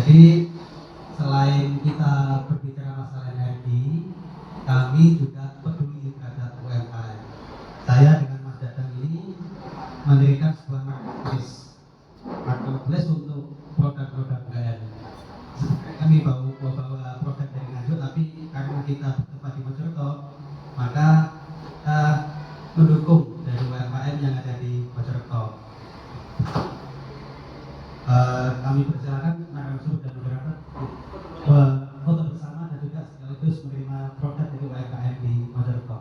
Jadi selain kita berbicara masalah energi, kami juga peduli terhadap UMKM. Saya dengan Mas Dadang ini mendirikan sebuah marketplace untuk produk-produk UMKM. Kami bawa produk dari Nganjuk, tapi karena kita bertempat di Mojokerto, maka kita mendukung dari UMKM yang ada di Mojokerto. Kami persilakan narasumber dan moderator foto bersama dan juga sekaligus menerima produk dari UMKM di Mojokerto.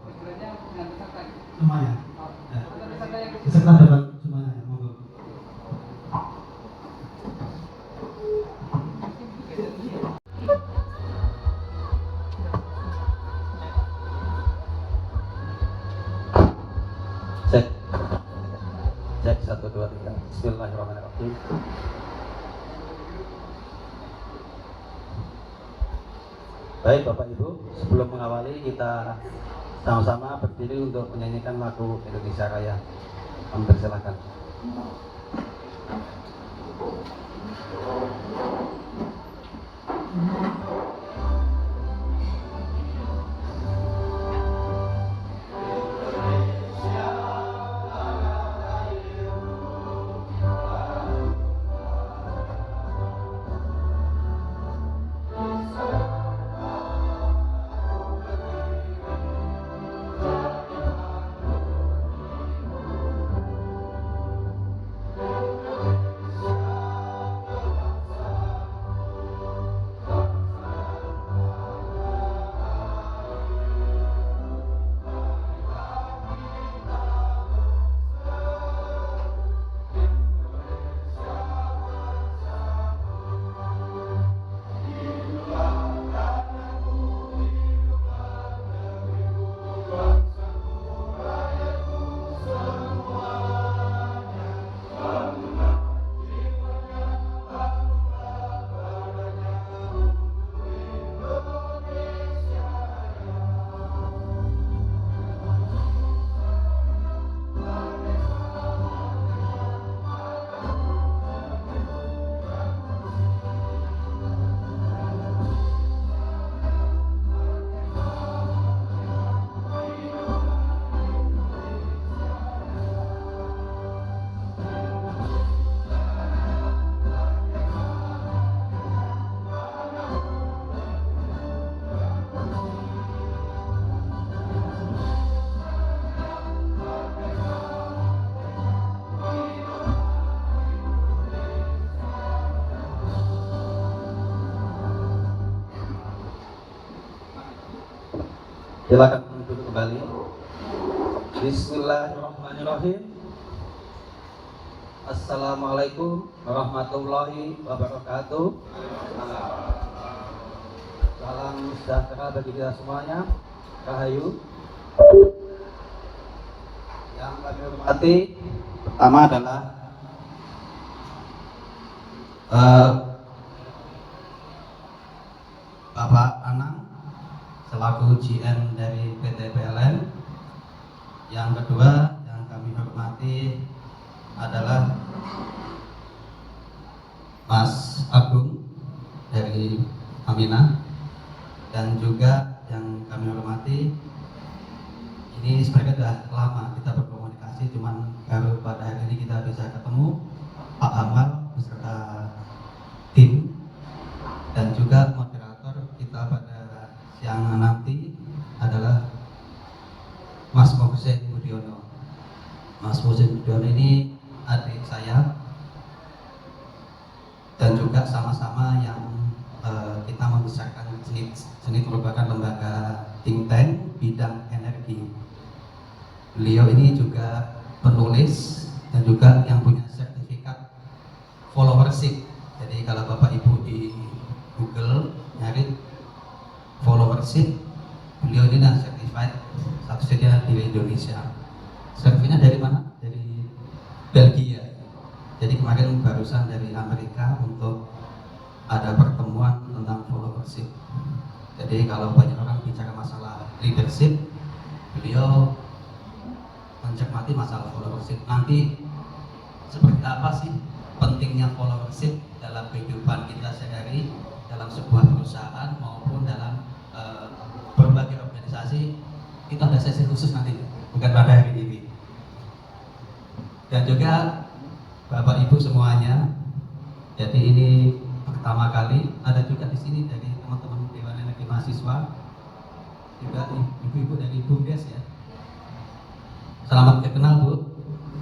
Semuanya. Beserta depan semuanya, monggo. Cek 1, 2, 3. Bismillahirrahmanirrahim. Baik Bapak Ibu, sebelum mengawali kita sama-sama berdiri untuk menyanyikan lagu Indonesia Raya. Kami persilakan. Silakan duduk kembali. Bismillahirrahmanirrahim. Assalamualaikum warahmatullahi wabarakatuh. Salam sejahtera bagi kita semuanya. Rahayu. Yang kami hormati pertama adalah Bapak Anang selaku GM dari PT PLN. Yang kedua yang kami hormati adalah Mas Agung dari Aminah, dan juga yang kami hormati, ini sebenarnya sudah lama kita berkomunikasi, cuman baru pada hari ini kita bisa ketemu, Pak Amal beserta tim, dan juga moderator kita pada siang nanti adalah Mas Mohsen Budiono. Mas Mohsen Budiono ini adik saya, dan juga sama-sama yang kita membesarkan Senit merupakan lembaga think tank bidang energi. Beliau ini juga penulis dan juga yang punya sertifikat followership. Jadi kalau Bapak Ibu di Google nyari followership, beliau ini dan certified satu-satunya di Indonesia. Sertifikatnya dari mana? Dari Belgia. Jadi kemarin barusan dari Amerika untuk ada pertemuan tentang followership. Jadi kalau banyak orang bicara masalah leadership, beliau mencermati masalah followership. Nanti seperti apa sih pentingnya followership dalam kehidupan kita sehari-hari dalam sebuah perusahaan maupun dalam berbagai organisasi. Itu ada sesi khusus nanti, bukan pada hari ini. Dan juga Bapak Ibu semuanya, jadi ini pertama kali ada juga di sini dari teman-teman Dewan Energi Mahasiswa, juga ibu-ibu dari BUMDes ya. Selamat kenal Bu,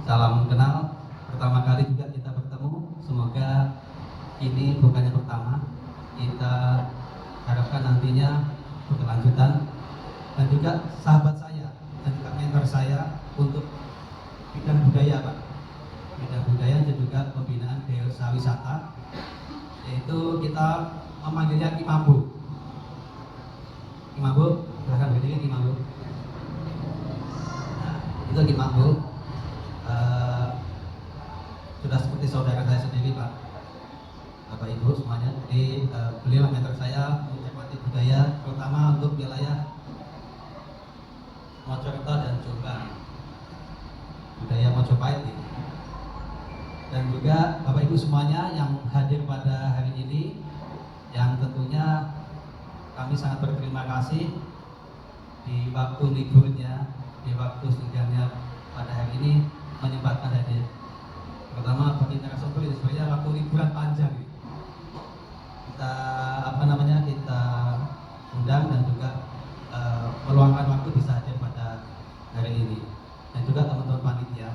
salam kenal. Pertama kali juga kita bertemu, semoga ini bukan yang pertama. Kita harapkan nantinya berkelanjutan. Dan juga sahabat saya dan juga mentor saya untuk bidang budaya Pak, bidang budaya dan juga pembinaan desa wisata, yaitu kita memanggilnya Kimambu. Kimambu, silahkan berdiri Kimambu. Nah, itu Kimambu. Sudah seperti saudara saya sendiri Pak, Bapak Ibu semuanya. Jadi beliau mentor saya mencermati budaya, terutama untuk wilayah Mojokerto dan Jombang, budaya Mojopahit ini. Dan juga Bapak Ibu semuanya yang hadir pada hari ini, yang tentunya kami sangat berterima kasih di waktu liburnya, di waktu singgahnya pada hari ini menyempatkan hadir. Pertama bagi narasumber ini sebenarnya waktu liburan panjang ini. Kita kita undang dan juga meluangkan waktu bisa hadir pada hari ini, dan juga teman-teman panitia.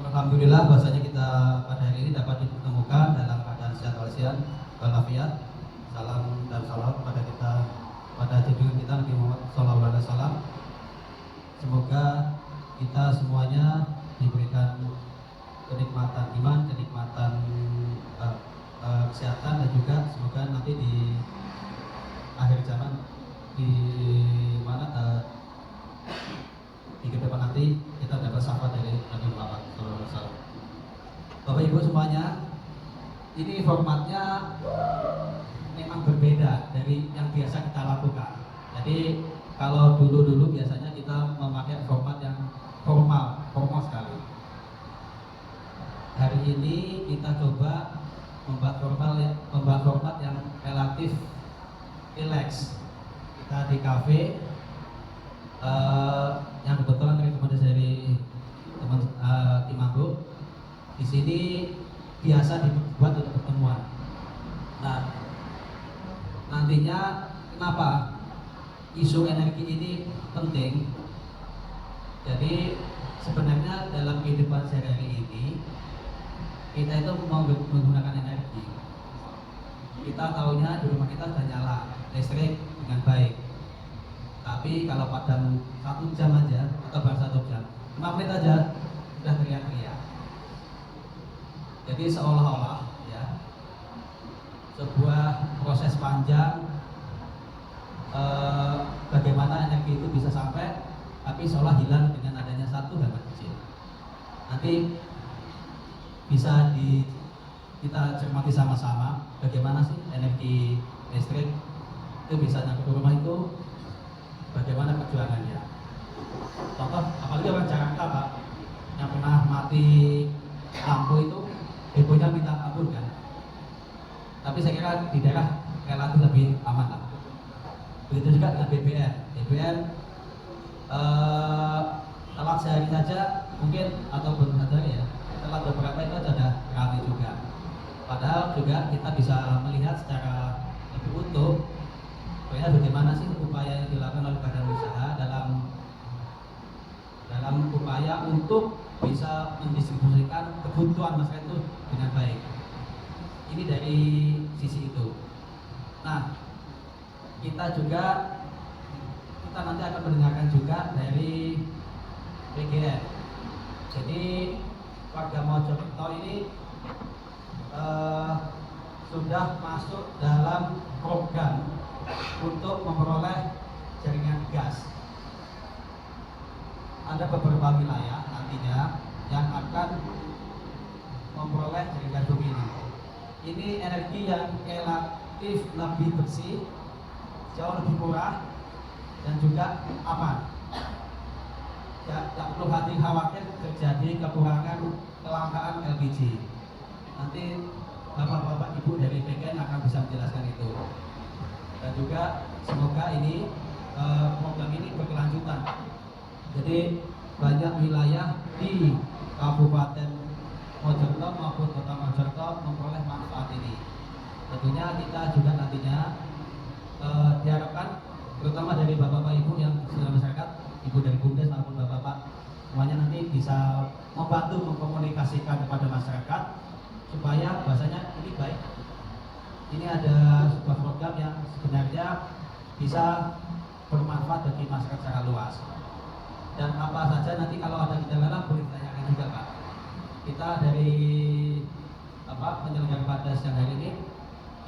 Alhamdulillah bahwasanya kita pada hari ini dapat dipertemukan dalam keadaan sehat walafiat. Salam dan salam kepada kita, pada junjungan kita Nabi Muhammad SAW. Semoga kita semuanya diberikan kenikmatan iman, kenikmatan kesehatan, dan juga semoga nanti di akhir zaman di mana di depan nanti kita dapat syafaat dari Nabi Muhammad SAW. Bapak Ibu semuanya, ini formatnya memang berbeda dari yang biasa kita lakukan. Jadi kalau dulu biasanya kita memakai format yang formal sekali. Hari ini kita coba membuat format yang relatif relax. Kita di kafe yang kebetulan rekomendasi dari teman Kimambu. Di sini biasa dibuat untuk pertemuan. Nah, nantinya kenapa isu energi ini penting? Jadi sebenarnya dalam kehidupan sehari-hari ini kita itu mau menggunakan energi. Kita tahunya di rumah kita sudah nyala listrik dengan baik. Tapi kalau padam 1 jam aja atau baru 1 jam, 5 menit aja sudah teriak-teriak. Jadi seolah-olah ya sebuah proses panjang bagaimana energi itu bisa sampai, tapi seolah hilang dengan adanya satu hal kecil. Nanti bisa kita cermati sama-sama bagaimana sih energi listrik itu bisa nyampe ke rumah itu, bagaimana perjuangannya. Contoh, apalagi orang Jakarta Pak, yang pernah mati lampu itu hebohnya minta ampun kan. Tapi saya kira di daerah relatif lebih aman lah. Begitu juga dengan BBM telat sehari saja mungkin, atau belum sehari ya, telat beberapa itu ada ramai juga. Padahal juga kita bisa melihat secara lebih utuh bagaimana sih upaya yang dilakukan oleh badan usaha dalam upaya untuk bisa mendistribusikan kebutuhan masyarakat itu dengan baik. Ini dari sisi itu. Nah, kita nanti akan mendengarkan juga dari PGN. Jadi warga Mojokerto ini sudah masuk dalam program untuk memperoleh jaringan gas. Ada beberapa wilayah nantinya yang akan memperoleh jaringan bumi ini. Ini energi yang relatif lebih bersih, jauh lebih murah, dan juga aman. Tidak perlu khawatir terjadi kekurangan kelangkaan LPG. Nanti bapak-bapak ibu dari PGN akan bisa menjelaskan itu. Dan juga semoga ini program ini berkelanjutan. Jadi banyak wilayah di Kabupaten Mojokerto maupun Kota Mojokerto memperoleh manfaat ini. Tentunya kita juga nantinya diharapkan terutama dari bapak-bapak ibu yang sudah masyarakat, ibu dari BUMDes maupun bapak-bapak semuanya nanti bisa membantu mengkomunikasikan kepada masyarakat supaya bahasanya ini baik. Ini ada sebuah program yang sebenarnya bisa bermanfaat bagi masyarakat secara luas. Dan apa saja nanti kalau ada kendala boleh ditanyakan juga Pak. Kita dari penyelenggara pada siang hari ini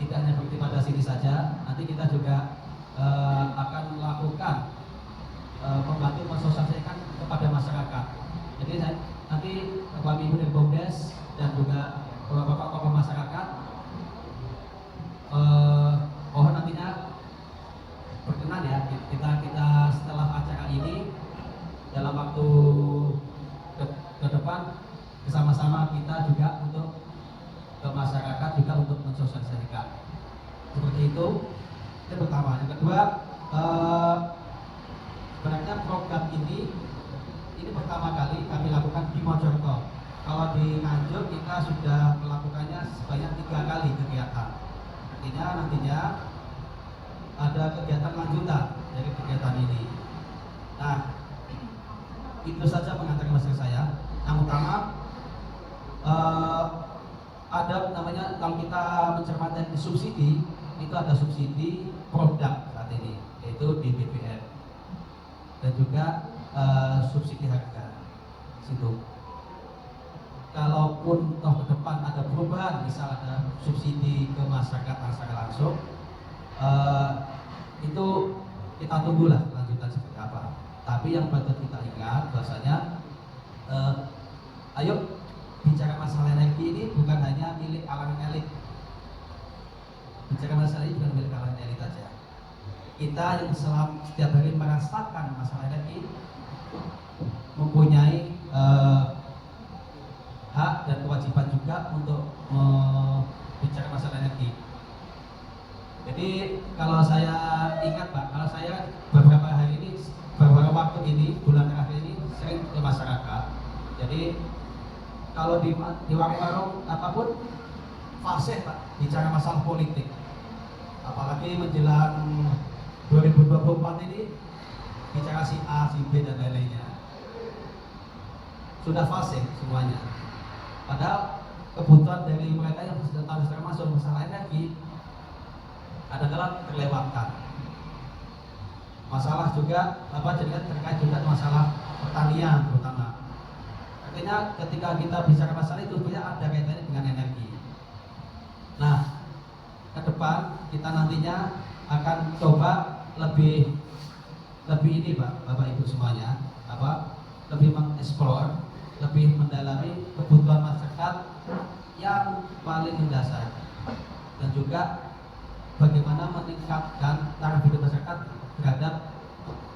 tidak hanya berhenti pada sini saja, nanti kita juga akan melakukan membantu mensosialisasikan kepada masyarakat. Jadi nanti Bapak Ibu dari BUMDes dan juga Bapak-bapak tokoh masyarakat mohon nantinya berkenan ya kita setelah acara ini dalam waktu ke depan bersama-sama kita juga untuk ke masyarakat juga untuk mensosialisasikan seperti itu. Yang pertama. Yang kedua, sebenarnya program ini pertama kali kami lakukan di Mojokerto. Kalau di Nganjuk kita sudah melakukannya sebanyak 3 kali kegiatan. Artinya nantinya ada kegiatan lanjutan dari kegiatan ini. Nah, itu saja pengantar masyarakat saya. Yang utama ada namanya, kalau kita mencermati subsidi, itu ada subsidi produk saat ini, yaitu di BBM dan juga subsidi harga situ. Kalaupun toh ke depan ada perubahan, misal ada subsidi ke masyarakat secara langsung, itu kita tunggulah lanjutan seperti apa. Tapi yang patut kita ingat bahwasanya ayo bicara masalah energi ini bukan hanya milik kalangan elit. Bicara masalah ini bukan milik kalangan elit saja. Kita yang setiap hari merasakan masalah energi mempunyai hak dan kewajiban juga untuk bicara masalah energi. Jadi kalau saya ingat Pak, kalau saya beberapa hari ini, beberapa waktu ini, bulan terakhir ini sering ke masyarakat. Jadi kalau di warung-warung apapun fasih Pak bicara masalah politik. Apalagi menjelang 2024 ini bicara si A, si B dan lain-lainnya. Sudah fasih semuanya. Padahal kebutuhan dari mereka yang sudah tahu secara masuk masalah energi adalah terlewatkan. Masalah juga terkait juga masalah pertanian terutama. Artinya ketika kita bicara masalah itu sebenarnya ada kaitannya dengan energi. Nah, ke depan kita nantinya akan coba lebih ini Pak, Bapak Ibu semuanya, lebih mengeksplor, lebih mendalami kebutuhan masyarakat yang paling mendasar dan juga bagaimana meningkatkan taraf hidup masyarakat terhadap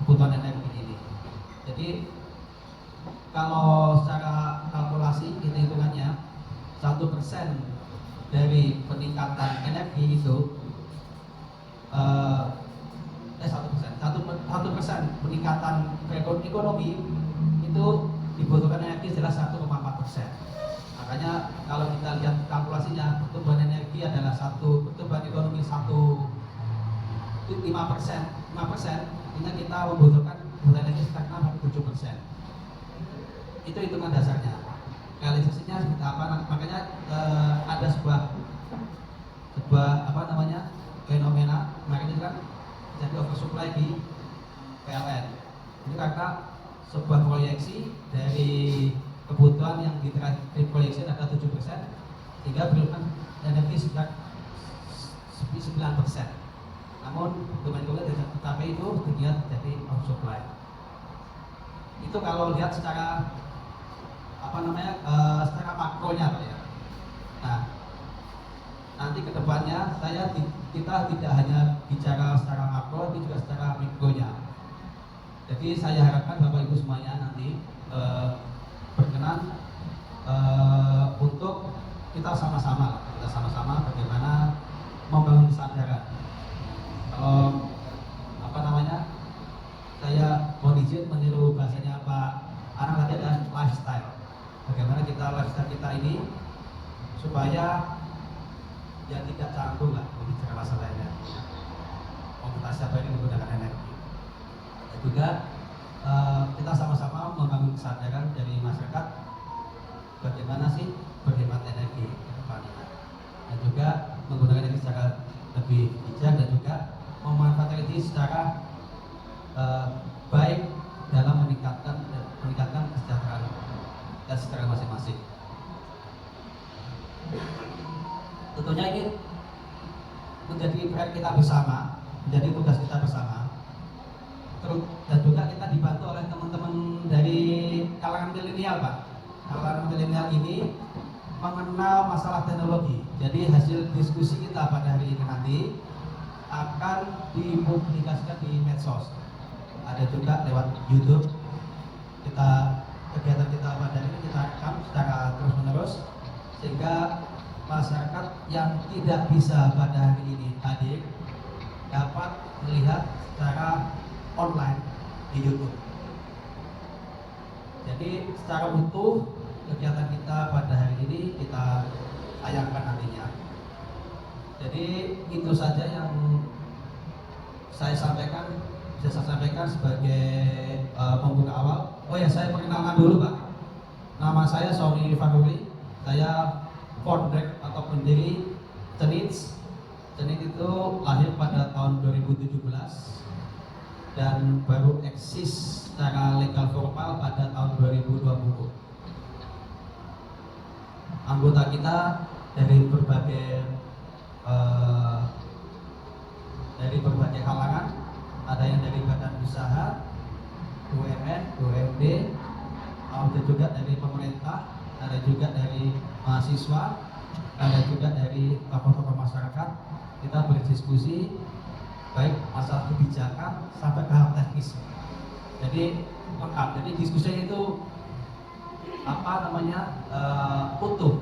kebutuhan energi ini. Jadi kalau secara kalkulasi kita hitungannya 1% dari peningkatan energi itu 1% peningkatan ekonomi itu dibutuhkan energi jelas 1,4%. Makanya kalau kita lihat kalkulasinya pertumbuhan energi adalah pertumbuhan ekonomi 5%, artinya kita membutuhkan kebutuhan energi sekitar 6-7%. Itu hitungan dasarnya. Realisasinya seperti apa? Makanya ada sebuah fenomena, makanya kan jadi oversupply di PLN. Ini karena sebuah proyeksi dari kebutuhan yang diproyeksi ada 7%, sehingga perlukan energi sekitar 9%. Namun pertumbuhan tidak tercapai itu sehingga jadi oversupply. Itu kalau lihat secara secara makronya Pak ya. Nah, nanti kedepannya kita tidak hanya bicara secara makro, tapi juga secara mikronya. Jadi saya harapkan Bapak Ibu semuanya nanti berkenan kita sama-sama bagaimana membangun kesadaran. Kalau apa namanya, saya mohon izin meniru bahasanya Pak Anang tadi, adalah lifestyle. Bagaimana kita lifestyle kita ini supaya ya tidak canggung lah berbicara masalah energi. Mobilitas siapa ini menggunakan energi. Dan juga kita sama-sama membangun kesadaran dari masyarakat bagaimana sih berhemat energi ke depannya, dan juga menggunakan energi secara lebih bijak dan juga memanfaatkan energi secara baik dalam meningkatkan kesejahteraan masing-masing. Tentunya ini menjadi PR kita bersama, menjadi tugas kita bersama. Dan juga kita dibantu oleh teman-teman dari kalangan milenial, Pak. Kalangan milenial ini mengenal masalah teknologi. Jadi hasil diskusi kita pada hari ini nanti akan dipublikasikan di medsos. Ada juga lewat YouTube. Kegiatan kita pada hari ini kita rekam secara terus-menerus sehingga masyarakat yang tidak bisa pada hari ini hadir dapat melihat secara online di YouTube. Jadi secara utuh kegiatan kita pada hari ini kita tayangkan nantinya. Jadi itu saja yang saya sampaikan sebagai pembuka awal. Oh ya, saya perkenalkan dulu, Pak. Nama saya Sony Fanuri. Saya founder atau pendiri Cenits. Cenits itu lahir pada tahun 2017 dan baru eksis secara legal formal pada tahun 2020. Anggota kita dari berbagai kalangan, ada yang dari badan usaha, BUMN, BUMD, ada juga dari pemerintah, ada juga dari mahasiswa, ada juga dari tokoh-tokoh masyarakat. Kita berdiskusi baik masalah kebijakan sampai ke hal teknis. Jadi lengkap. Jadi diskusinya itu utuh.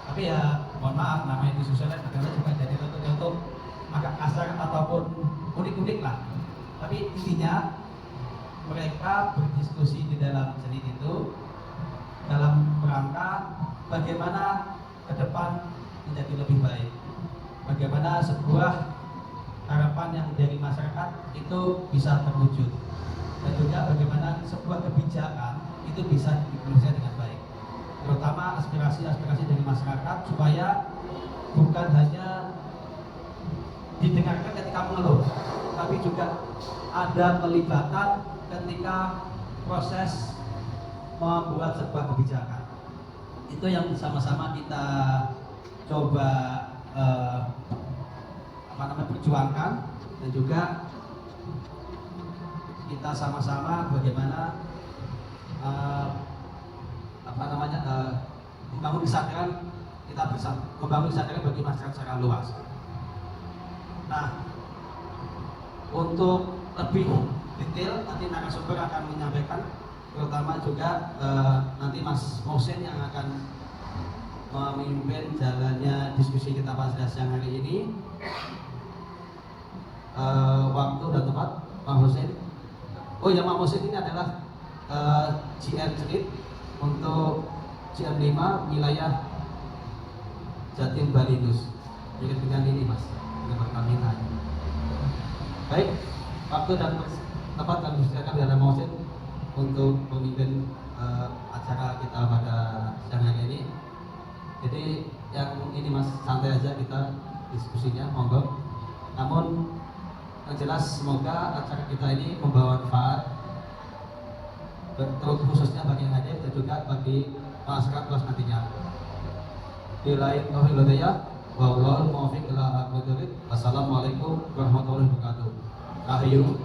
Tapi ya mohon maaf, namanya diskusi kadang-kadang juga jadi untuk agak kasar ataupun unik-unik lah. Tapi intinya mereka berdiskusi di dalam seni itu dalam rangka bagaimana ke depan menjadi lebih baik. Bagaimana sebuah harapan yang dari masyarakat itu bisa terwujud, dan juga bagaimana sebuah kebijakan itu bisa diimplementasikan dengan baik, terutama aspirasi-aspirasi dari masyarakat supaya bukan hanya didengarkan ketika mengeluh, tapi juga ada pelibatan ketika proses membuat sebuah kebijakan. Itu yang sama-sama kita coba perjuangkan, dan juga kita sama-sama bagaimana membangun kesadaran kita bersama, membangun kesadaran bagi masyarakat secara luas. Nah, untuk lebih detail nanti narasumber akan menyampaikan, terutama juga nanti Mas Mohsin yang akan memimpin jalannya diskusi kita pada siang hari ini. Waktu dan tempat Pak Mohsin. Oh ya, Pak Mohsin ini adalah GM Cenit untuk GM 5 wilayah Jatim Balinus. Jadi dengan ini Mas, dengan Pertamina. Baik, waktu dan tempat kami silakan kepada Mohsin untuk memimpin acara kita pada siang hari ini. Jadi yang ini Mas, santai aja kita diskusinya, monggo. Namun yang jelas semoga acara kita ini membawa manfaat, khususnya bagi yang hadir dan juga bagi masyarakat luas nantinya. Billahi taufiq wal hidayah, wallahu muwaffiq ila aqwamit thoriq. Wassalamualaikum warahmatullahi wabarakatuh. Akhirul.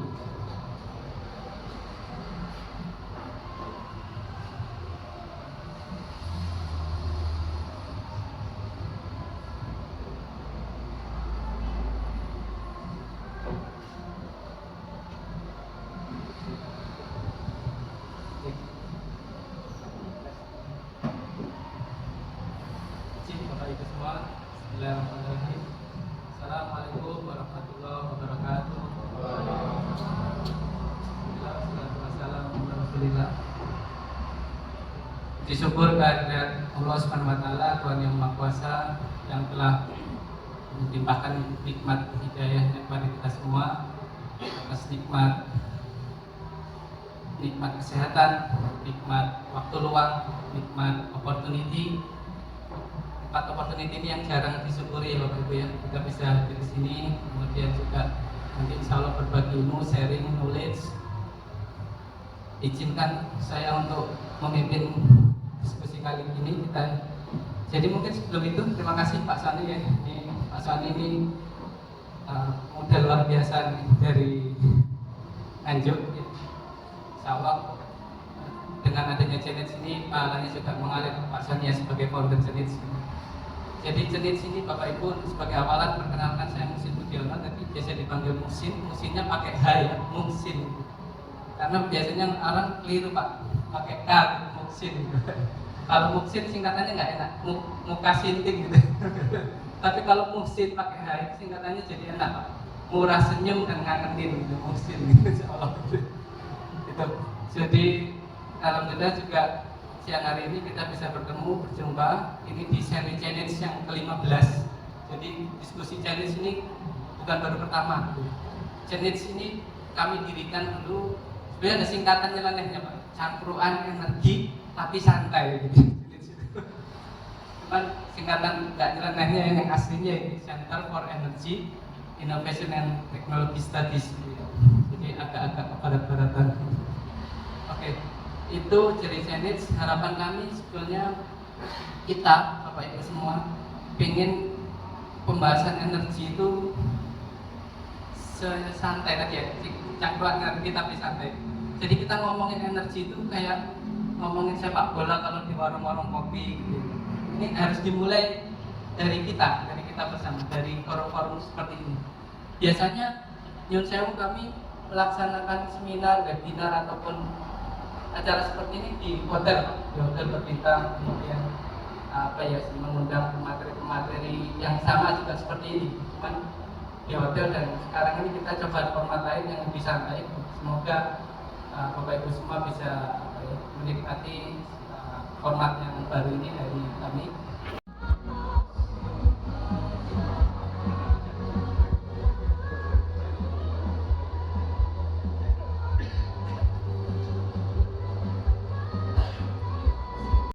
Disyukur kehadirat Allah Subhanahu wa taala, Tuhan yang Maha Kuasa yang telah melimpahkan nikmat hidayah kepada kita semua, atas nikmat kesehatan, nikmat waktu luang, nikmat opportunity. Empat opportunity ini yang jarang disyukuri ya Bapak Ibu ya. Kita bisa hadir di sini, kemudian juga nanti insya Allah berbagi ilmu, sharing knowledge. Izinkan saya untuk memimpin diskusi kali ini kita. Jadi mungkin sebelum itu terima kasih Pak Sani ya. Pak Sani ini model luar biasa nih, dari Nganjuk. Insya Allah dengan adanya Cenits ini pahalanya juga mengalir Pak Sani ya sebagai founder Cenits. Jadi Cenits ini Bapak Ibu sebagai awalan, perkenalkan saya Muhsin Budiono, tapi biasa dipanggil Muhsin. Muhsinnya pakai H ya, Muhsin. Karena biasanya orang keliru Pak, pakai K, Muhsin. Kalau Muhsin singkatannya nggak enak, muka sinting gitu. Tapi kalau Muhsin pakai H itu singkatannya jadi enak Pak. Murah senyum dan ngangenin gitu, Muhsin gitu. Insya Allah. Itu. Jadi alhamdulillah juga siang hari ini kita bisa bertemu, berjumpa. Ini di seri challenge yang ke-15. Jadi diskusi challenge ini bukan baru pertama. Challenge ini kami dirikan dulu, sebenarnya ada singkatan nyelenehnya Pak, cangkruan energi tapi santai gitu. Cuman singkatan nggak nyelenehnya yang aslinya ini Center for Energy Innovation and Technology Studies gitu. Jadi agak-agak kebarat-baratan. Oke, itu jadi Cenits. Harapan kami sebetulnya kita Bapak Ibu semua pengen pembahasan energi itu santai tadi ya, cangkruan energi tapi santai. Jadi kita ngomongin energi itu kayak ngomongin sepak bola kalau di warung-warung kopi gitu. Ini harus dimulai dari kita bersama, dari forum-forum seperti ini. Biasanya Nyun Sewu kami melaksanakan seminar, webinar ataupun acara seperti ini di hotel berbintang, kemudian mengundang pemateri yang sama juga seperti ini, cuman di hotel. Dan sekarang ini kita coba format lain yang lebih santai. Semoga Bapak Ibu semua bisa menikmati format yang baru ini dari kami.